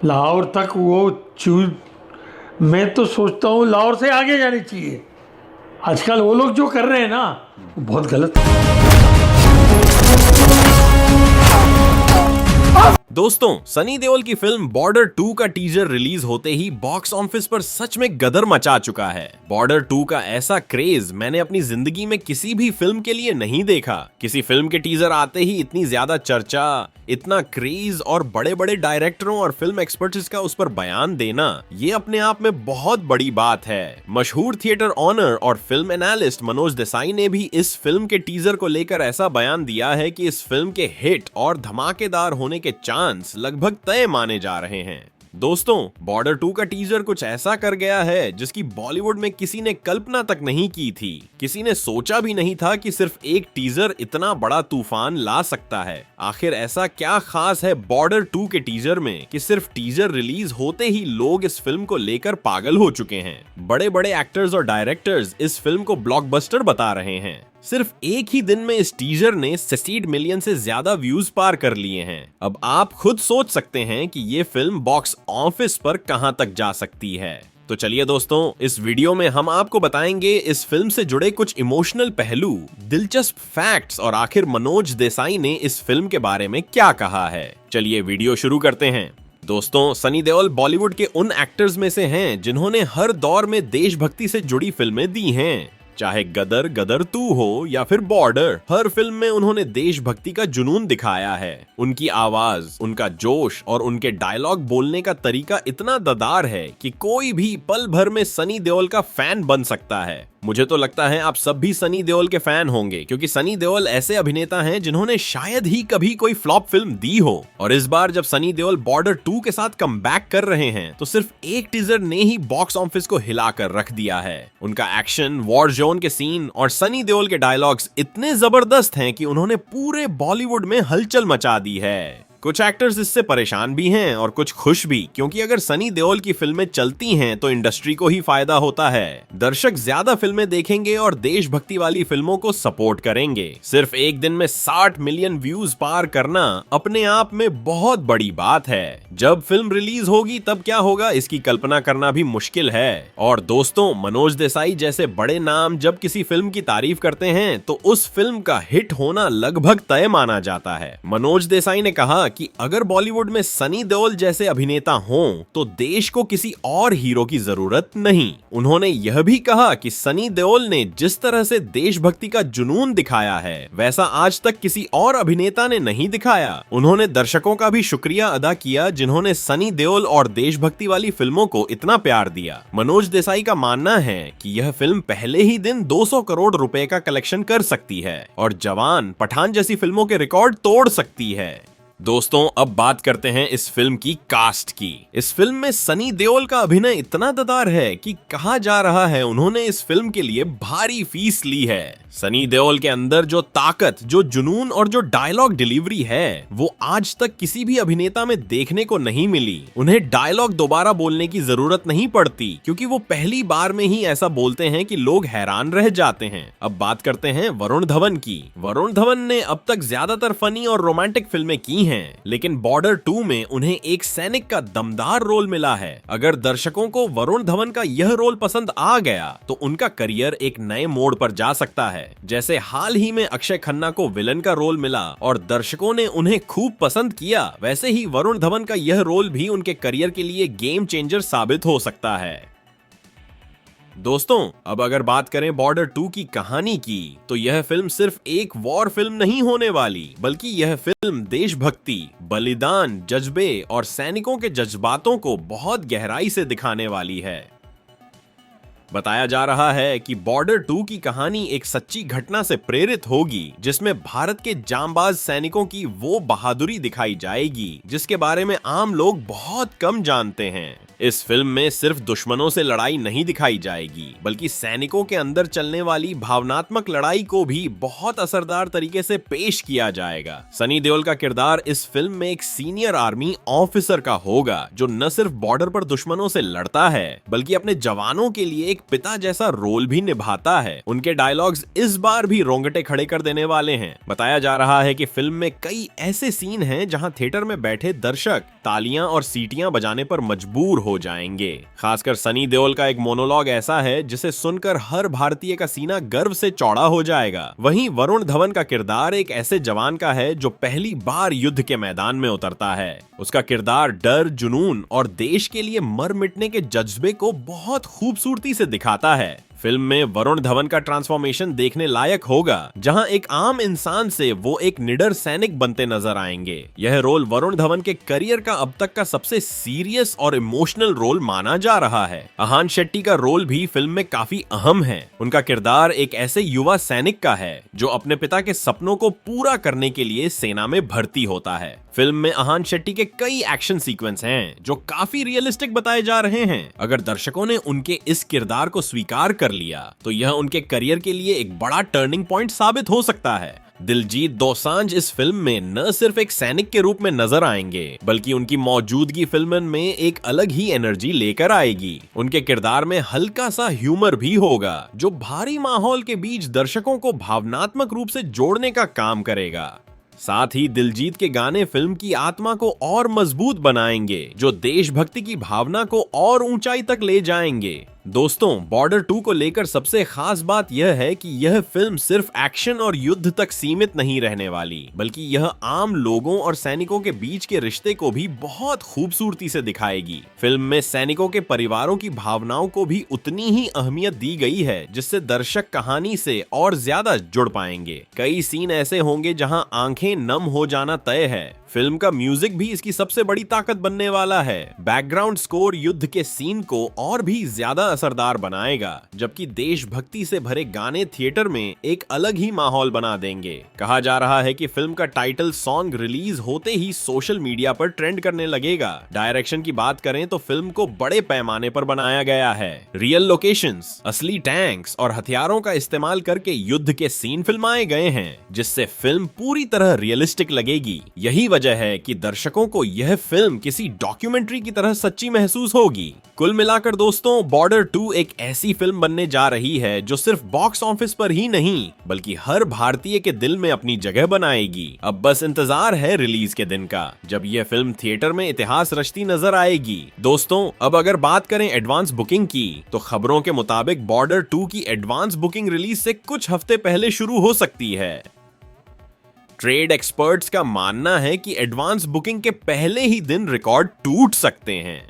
लाहौर तक वो चूज, मैं तो सोचता हूँ लाहौर से आगे जानी चाहिए। आजकल वो लोग जो कर रहे हैं ना, वो बहुत गलत है। दोस्तों, सनी देओल की फिल्म बॉर्डर 2 का टीजर रिलीज होते ही बॉक्स ऑफिस पर सच में गदर मचा चुका है। बॉर्डर 2 का ऐसा क्रेज मैंने अपनी जिंदगी में किसी भी फिल्म के लिए नहीं देखा। किसी फिल्म के टीजर आते ही इतनी ज्यादा चर्चा, इतना क्रेज और बड़े बड़े डायरेक्टरों और फिल्म एक्सपर्ट्स का उस पर बयान देना, ये अपने आप में बहुत बड़ी बात है। मशहूर थिएटर ऑनर और फिल्म एनालिस्ट मनोज देसाई ने भी इस फिल्म के टीजर को लेकर ऐसा बयान दिया है कि इस फिल्म के हिट और धमाकेदार होने के चांस लगभग तय माने जा रहे हैं। दोस्तों, बॉर्डर 2 का टीजर कुछ ऐसा कर गया है जिसकी बॉलीवुड में किसी ने कल्पना तक नहीं की थी। किसी ने सोचा भी नहीं था कि सिर्फ एक टीजर इतना बड़ा तूफान ला सकता है। आखिर ऐसा क्या खास है बॉर्डर 2 के टीजर में कि सिर्फ टीजर रिलीज होते ही लोग इस फिल्म को लेकर पागल हो चुके हैं। बड़े बड़े एक्टर्स और डायरेक्टर्स इस फिल्म को ब्लॉकबस्टर बता रहे हैं। सिर्फ एक ही दिन में इस टीजर ने 60 मिलियन से ज्यादा व्यूज पार कर लिए हैं। अब आप खुद सोच सकते हैं कि ये फिल्म बॉक्स ऑफिस पर कहां तक जा सकती है। तो चलिए दोस्तों, इस वीडियो में हम आपको बताएंगे इस फिल्म से जुड़े कुछ इमोशनल पहलू, दिलचस्प फैक्ट्स और आखिर मनोज देसाई ने इस फिल्म के बारे में क्या कहा है। चलिए वीडियो शुरू करते हैं। दोस्तों, सनी देओल बॉलीवुड के उन एक्टर्स में से हैं जिन्होंने हर दौर में देशभक्ति से जुड़ी फिल्में दी हैं। चाहे गदर, गदर 2 हो या फिर बॉर्डर, हर फिल्म में उन्होंने देशभक्ति का जुनून दिखाया है। उनकी आवाज, उनका जोश और उनके डायलॉग बोलने का तरीका इतना ददार है कि कोई भी पल भर में सनी देओल का फैन बन सकता है। मुझे तो लगता है आप सब भी सनी देओल के फैन होंगे, क्योंकि सनी देओल ऐसे अभिनेता हैं जिन्होंने शायद ही कभी कोई फ्लॉप फिल्म दी हो। और इस बार जब सनी देओल बॉर्डर 2 के साथ कमबैक कर रहे हैं, तो सिर्फ एक टीजर ने ही बॉक्स ऑफिस को हिलाकर रख दिया है। उनका एक्शन, वॉर जोन के सीन और सनी देओल के डायलॉग्स इतने जबरदस्त हैं कि उन्होंने पूरे बॉलीवुड में हलचल मचा दी है। कुछ एक्टर्स इससे परेशान भी हैं और कुछ खुश भी, क्योंकि अगर सनी देओल की फिल्में चलती हैं तो इंडस्ट्री को ही फायदा होता है। दर्शक ज्यादा फिल्में देखेंगे और देशभक्ति वाली फिल्मों को सपोर्ट करेंगे। सिर्फ एक दिन में 60 मिलियन व्यूज पार करना अपने आप में बहुत बड़ी बात है। जब फिल्म रिलीज होगी तब क्या होगा, इसकी कल्पना करना भी मुश्किल है। और दोस्तों, मनोज देसाई जैसे बड़े नाम जब किसी फिल्म की तारीफ करते हैं तो उस फिल्म का हिट होना लगभग तय माना जाता है। मनोज देसाई ने कहा कि अगर बॉलीवुड में सनी देओल जैसे अभिनेता हों तो देश को किसी और हीरो की जरूरत नहीं। उन्होंने यह भी कहा कि सनी देओल ने जिस तरह से देशभक्ति का जुनून दिखाया है, वैसा आज तक किसी और अभिनेता ने नहीं दिखाया। उन्होंने दर्शकों का भी शुक्रिया अदा किया जिन्होंने सनी देओल और देशभक्ति वाली फिल्मों को इतना प्यार दिया। मनोज देसाई का मानना है कि यह फिल्म पहले ही दिन 200 करोड़ रुपए का कलेक्शन कर सकती है और जवान, पठान जैसी फिल्मों के रिकॉर्ड तोड़ सकती है। दोस्तों, अब बात करते हैं इस फिल्म की कास्ट की। इस फिल्म में सनी देओल का अभिनय इतना ददार है कि कहा जा रहा है उन्होंने इस फिल्म के लिए भारी फीस ली है। सनी देओल के अंदर जो ताकत, जो जुनून और जो डायलॉग डिलीवरी है, वो आज तक किसी भी अभिनेता में देखने को नहीं मिली। उन्हें डायलॉग दोबारा बोलने की जरूरत नहीं पड़ती, क्योंकि वो पहली बार में ही ऐसा बोलते हैं कि लोग हैरान रह जाते हैं। अब बात करते हैं वरुण धवन की। वरुण धवन ने अब तक ज्यादातर फनी और रोमांटिक फिल्में की हैं, लेकिन बॉर्डर 2 में उन्हें एक सैनिक का दमदार रोल मिला है। अगर दर्शकों को वरुण धवन का यह रोल पसंद आ गया तो उनका करियर एक नए मोड़ पर जा सकता है। जैसे हाल ही में अक्षय खन्ना को विलन का रोल मिला और दर्शकों ने उन्हें खूब पसंद किया, वैसे ही वरुण धवन का यह रोल भी उनके करियर के लिए गेम चेंजर साबित हो सकता है। दोस्तों, अब अगर बात करें बॉर्डर 2 की कहानी की, तो यह फिल्म सिर्फ एक वॉर फिल्म नहीं होने वाली, बल्कि यह फिल्म देशभक्ति, बलिदान, जज्बे और सैनिकों के जज्बातों को बहुत गहराई से दिखाने वाली है। बताया जा रहा है कि बॉर्डर 2 की कहानी एक सच्ची घटना से प्रेरित होगी, जिसमें भारत के जांबाज सैनिकों की वो बहादुरी दिखाई जाएगी जिसके बारे में आम लोग बहुत कम जानते हैं। इस फिल्म में सिर्फ दुश्मनों से लड़ाई नहीं दिखाई जाएगी, बल्कि सैनिकों के अंदर चलने वाली भावनात्मक लड़ाई को भी बहुत असरदार तरीके से पेश किया जाएगा। सनी देओल का किरदार इस फिल्म में एक सीनियर आर्मी ऑफिसर का होगा, जो न सिर्फ बॉर्डर पर दुश्मनों से लड़ता है, बल्कि अपने जवानों के लिए एक पिता जैसा रोल भी निभाता है। उनके डायलॉग्स इस बार भी रोंगटे खड़े कर देने वाले हैं। बताया जा रहा है कि फिल्म में कई ऐसे सीन हैं जहां थिएटर में बैठे दर्शक तालियां और सीटियां बजाने पर मजबूर हो जाएंगे। खासकर सनी देओल का एक मोनोलॉग ऐसा है जिसे सुनकर हर भारतीय का सीना गर्व से चौड़ा हो जाएगा। वहीं वरुण धवन का किरदार एक ऐसे जवान का है जो पहली बार युद्ध के मैदान में उतरता है। उसका किरदार डर, जुनून और देश के लिए मर मिटने के जज्बे को बहुत खूबसूरती से दिखाता है। फिल्म में वरुण धवन का ट्रांसफॉर्मेशन देखने लायक होगा, जहां एक आम इंसान से वो एक निडर सैनिक बनते नजर आएंगे। यह रोल वरुण धवन के करियर का अब तक का सबसे सीरियस और इमोशनल रोल माना जा रहा है। अहान शेट्टी का रोल भी फिल्म में काफी अहम है। उनका किरदार एक ऐसे युवा सैनिक का है जो अपने पिता के सपनों को पूरा करने के लिए सेना में भर्ती होता है। फिल्म में अहान शेट्टी के कई एक्शन सीक्वेंस हैं जो काफी रियलिस्टिक बताए जा रहे हैं। अगर दर्शकों ने उनके इस किरदार को स्वीकार कर लिया तो यह उनके करियर के लिए एक बड़ा टर्निंग पॉइंट साबित हो सकता है। दिलजीत दोसांझ इस फिल्म में न सिर्फ एक सैनिक के रूप में नजर आएंगे, बल्कि उनकी मौजूदगी फिल्म में एक अलग ही एनर्जी लेकर आएगी। उनके किरदार में हल्का सा ह्यूमर भी होगा, जो भारी माहौल के बीच दर्शकों को भावनात्मक रूप से जोड़ने का काम करेगा। साथ ही दिलजीत के गाने फिल्म की आत्मा को और मजबूत बनाएंगे, जो देशभक्ति की भावना को और ऊंचाई तक ले जाएंगे। दोस्तों, बॉर्डर 2 को लेकर सबसे खास बात यह है कि यह फिल्म सिर्फ एक्शन और युद्ध तक सीमित नहीं रहने वाली, बल्कि यह आम लोगों और सैनिकों के बीच के रिश्ते को भी बहुत खूबसूरती से दिखाएगी। फिल्म में सैनिकों के परिवारों की भावनाओं को भी उतनी ही अहमियत दी गई है, जिससे दर्शक कहानी से और ज्यादा जुड़ पाएंगे। कई सीन ऐसे होंगे जहां आंखें नम हो जाना तय है। फिल्म का म्यूजिक भी इसकी सबसे बड़ी ताकत बनने वाला है। बैकग्राउंड स्कोर युद्ध के सीन को और भी ज्यादा असरदार बनाएगा, जबकि देशभक्ति से भरे गाने थिएटर में एक अलग ही माहौल बना देंगे। कहा जा रहा है कि फिल्म का टाइटल सॉन्ग रिलीज होते ही सोशल मीडिया पर ट्रेंड करने लगेगा। डायरेक्शन की बात करें तो फिल्म को बड़े पैमाने पर बनाया गया है। रियल लोकेशंस, असली टैंक्स और हथियारों का इस्तेमाल करके युद्ध के सीन फिल्माए गए हैं, जिससे फिल्म पूरी तरह रियलिस्टिक लगेगी। यही वजह है कि दर्शकों को यह फिल्म किसी डॉक्यूमेंट्री की तरह सच्ची महसूस होगी। कुल मिलाकर दोस्तों, बॉर्डर 2 एक ऐसी फिल्म बनने जा रही है जो सिर्फ बॉक्स ऑफिस पर ही नहीं, बल्कि हर भारतीय के दिल में अपनी जगह बनाएगी। अब बस इंतजार है रिलीज के दिन का, जब यह फिल्म थिएटर में इतिहास रचती नजर आएगी। दोस्तों, अब अगर बात करें एडवांस बुकिंग की, तो खबरों के मुताबिक बॉर्डर 2 की एडवांस बुकिंग रिलीज से कुछ हफ्ते पहले शुरू हो सकती है। ट्रेड एक्सपर्ट्स का मानना है कि एडवांस बुकिंग के पहले ही दिन रिकॉर्ड टूट सकते हैं।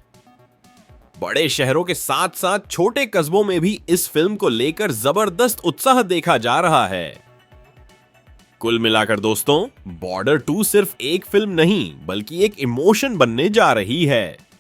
बड़े शहरों के साथ साथ छोटे कस्बों में भी इस फिल्म को लेकर जबरदस्त उत्साह देखा जा रहा है। कुल मिलाकर दोस्तों, बॉर्डर 2 सिर्फ एक फिल्म नहीं, बल्कि एक इमोशन बनने जा रही है।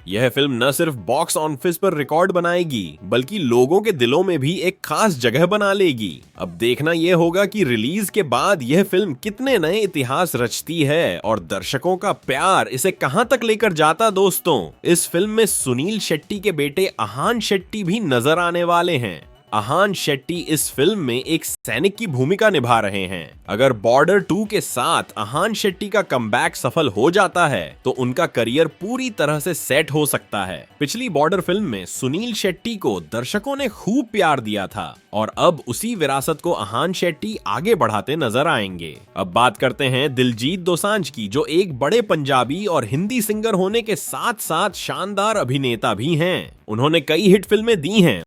यह फिल्म न सिर्फ बॉक्स ऑफिस पर रिकॉर्ड बनाएगी, बल्कि लोगों के दिलों में भी एक खास जगह बना लेगी। अब देखना यह होगा कि रिलीज के बाद यह फिल्म कितने नए इतिहास रचती है और दर्शकों का प्यार इसे कहां तक लेकर जाता। दोस्तों, इस फिल्म में सुनील शेट्टी के बेटे अहान शेट्टी भी नजर आने वाले हैं। अहान शेट्टी इस फिल्म में एक सैनिक की भूमिका निभा रहे हैं। अगर बॉर्डर 2 के साथ अहान शेट्टी का कमबैक सफल हो जाता है तो उनका करियर पूरी तरह से सेट हो सकता है। पिछली बॉर्डर फिल्म में सुनील शेट्टी को दर्शकों ने खूब प्यार दिया था और अब उसी विरासत को अहान शेट्टी आगे बढ़ाते नजर आएंगे। अब बात करते हैं दिलजीत दोसांझ की, जो एक बड़े पंजाबी और हिंदी सिंगर होने के साथ साथ शानदार अभिनेता भी हैं। उन्होंने कई हिट फिल्में दी हैं